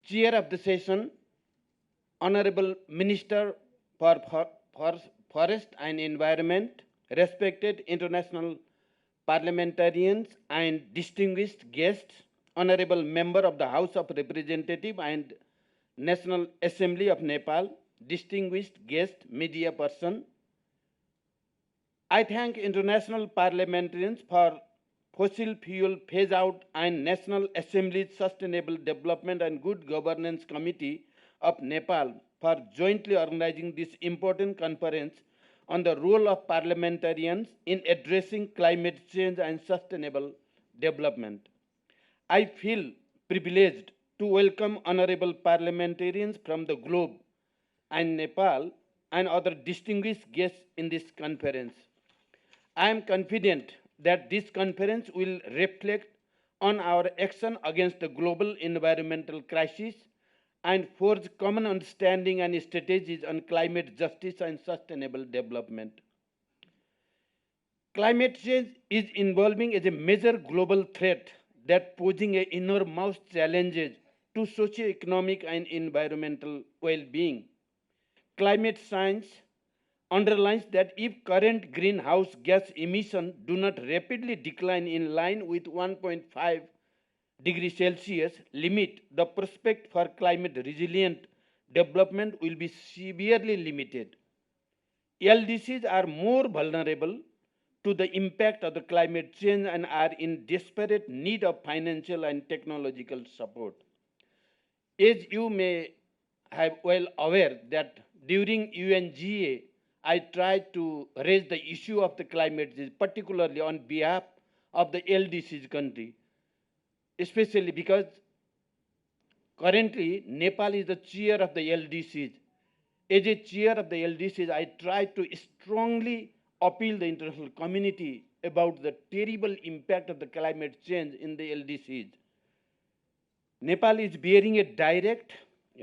Chair of the session, Honorable Minister for Forest and Environment, respected international parliamentarians and distinguished guests, Honorable Member of the House of Representatives and National Assembly of Nepal, distinguished guest, media person, I thank international parliamentarians for fossil fuel phase out and National Assembly's Sustainable Development and Good Governance Committee of Nepal for jointly organizing this important conference on the role of parliamentarians in addressing climate change and sustainable development. I feel privileged to welcome honorable parliamentarians from the globe and Nepal and other distinguished guests in this conference. I am confident that this conference will reflect on our action against the global environmental crisis and forge common understanding and strategies on climate justice and sustainable development. Climate change is evolving as a major global threat that posing enormous challenges to socio-economic and environmental well-being. Climate science underlines that if current greenhouse gas emissions do not rapidly decline in line with 1.5 degrees Celsius limit, the prospect for climate resilient development will be severely limited. LDCs are more vulnerable to the impact of the climate change and are in desperate need of financial and technological support. As you may have well aware that during UNGA, I tried to raise the issue of the climate change, particularly on behalf of the LDC's country, especially because currently Nepal is the chair of the LDCs. As a chair of the LDCs, I tried to strongly appeal the international community about the terrible impact of the climate change in the LDCs. Nepal is bearing a direct,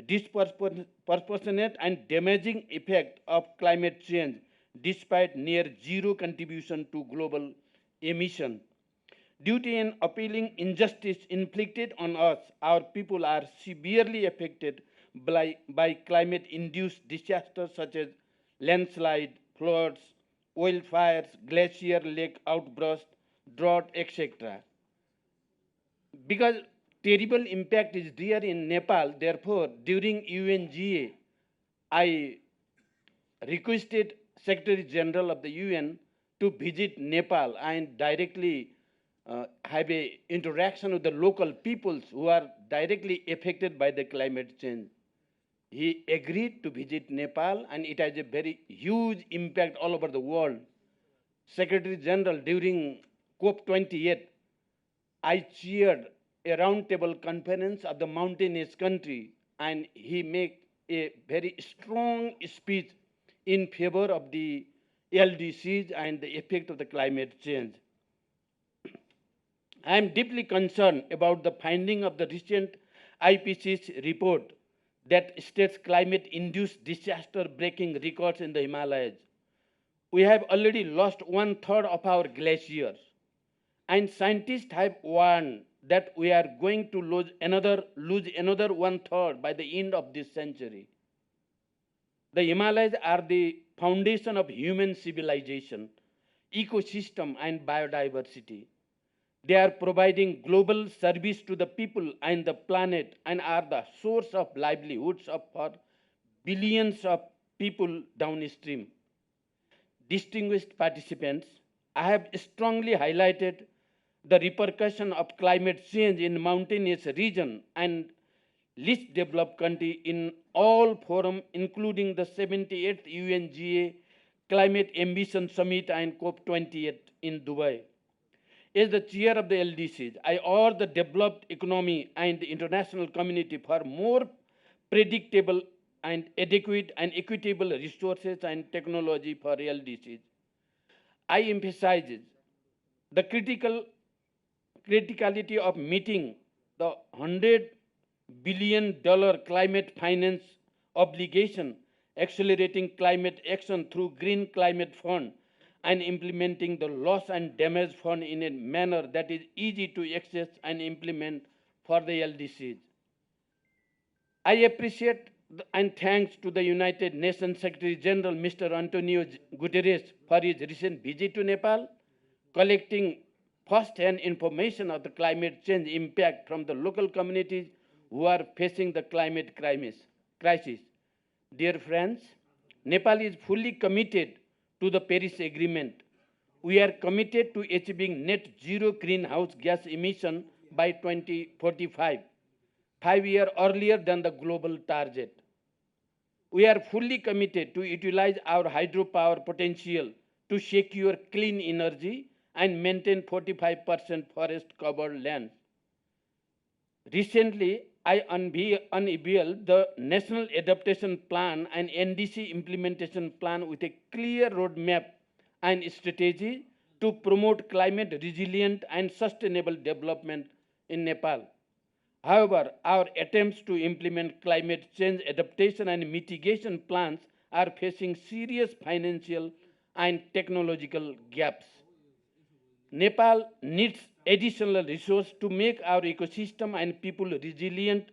disproportionate and damaging effect of climate change despite near zero contribution to global emission. Due to an appalling injustice inflicted on us, our people are severely affected by climate-induced disasters such as landslide, floods, wildfires, glacier lake outbursts, drought, etc. Because terrible impact is there in Nepal, therefore, during UNGA, I requested Secretary General of the UN to visit Nepal and directly have a interaction with the local peoples who are directly affected by the climate change. He agreed to visit Nepal and it has a very huge impact all over the world. Secretary General, during COP28, I chaired a roundtable conference of the mountainous country and he made a very strong speech in favor of the LDCs and the effect of the climate change. I am deeply concerned about the finding of the recent IPCC report that states climate-induced disaster breaking records in the Himalayas. We have already lost 1/3 of our glaciers, and scientists have warned that we are going to lose another 1/3 by the end of this century. The Himalayas are the foundation of human civilization, ecosystem, and biodiversity. They are providing global service to the people and the planet and are the source of livelihoods for billions of people downstream. Distinguished participants, I have strongly highlighted the repercussion of climate change in mountainous region and least developed country in all forums, including the 78th UNGA Climate Ambition Summit and COP28 in Dubai. As the chair of the LDCs, I urge the developed economy and the international community for more predictable and adequate and equitable resources and technology for LDCs. I emphasize the criticality of meeting the $100 billion climate finance obligation, accelerating climate action through Green Climate Fund, and implementing the loss and damage fund in a manner that is easy to access and implement for the LDCs. I appreciate and thanks to the United Nations Secretary General Mr. Antonio Guterres for his recent visit to Nepal, collecting first-hand information of the climate change impact from the local communities who are facing the climate crisis. Dear friends, Nepal is fully committed to the Paris Agreement. We are committed to achieving net zero greenhouse gas emission by 2045, 5 years earlier than the global target. We are fully committed to utilize our hydropower potential to secure clean energy and maintain 45% forest covered land. Recently, I unveiled the National Adaptation Plan and NDC Implementation Plan with a clear roadmap and strategy to promote climate resilient and sustainable development in Nepal. However, our attempts to implement climate change adaptation and mitigation plans are facing serious financial and technological gaps. Nepal needs additional resources to make our ecosystem and people resilient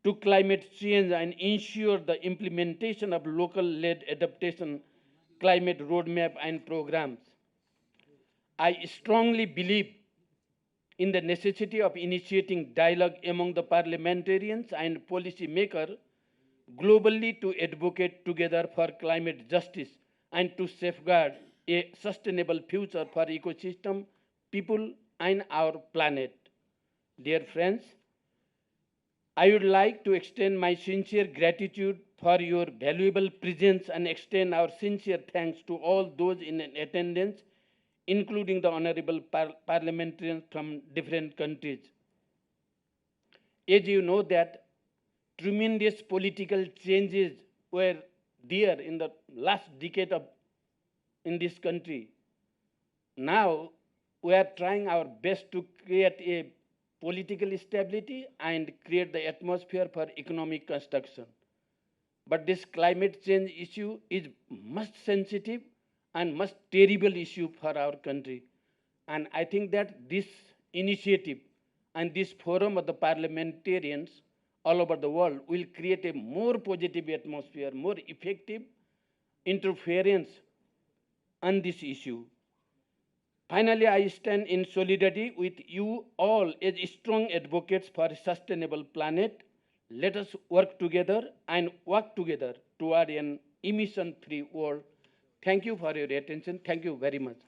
to climate change and ensure the implementation of local-led adaptation climate roadmap and programs. I strongly believe in the necessity of initiating dialogue among the parliamentarians and policymakers globally to advocate together for climate justice and to safeguard a sustainable future for ecosystem, people, and our planet. Dear friends, I would like to extend my sincere gratitude for your valuable presence and extend our sincere thanks to all those in attendance, including the honorable parliamentarians from different countries. As you know that tremendous political changes were there in the last decade in this country. Now we are trying our best to create a political stability and create the atmosphere for economic construction. But this climate change issue is much sensitive and much terrible issue for our country. And I think that this initiative and this forum of the parliamentarians all over the world will create a more positive atmosphere, more effective interference on this issue. Finally, I stand in solidarity with you all as strong advocates for a sustainable planet. Let us work together and work together toward an emission-free world. Thank you for your attention. Thank you very much.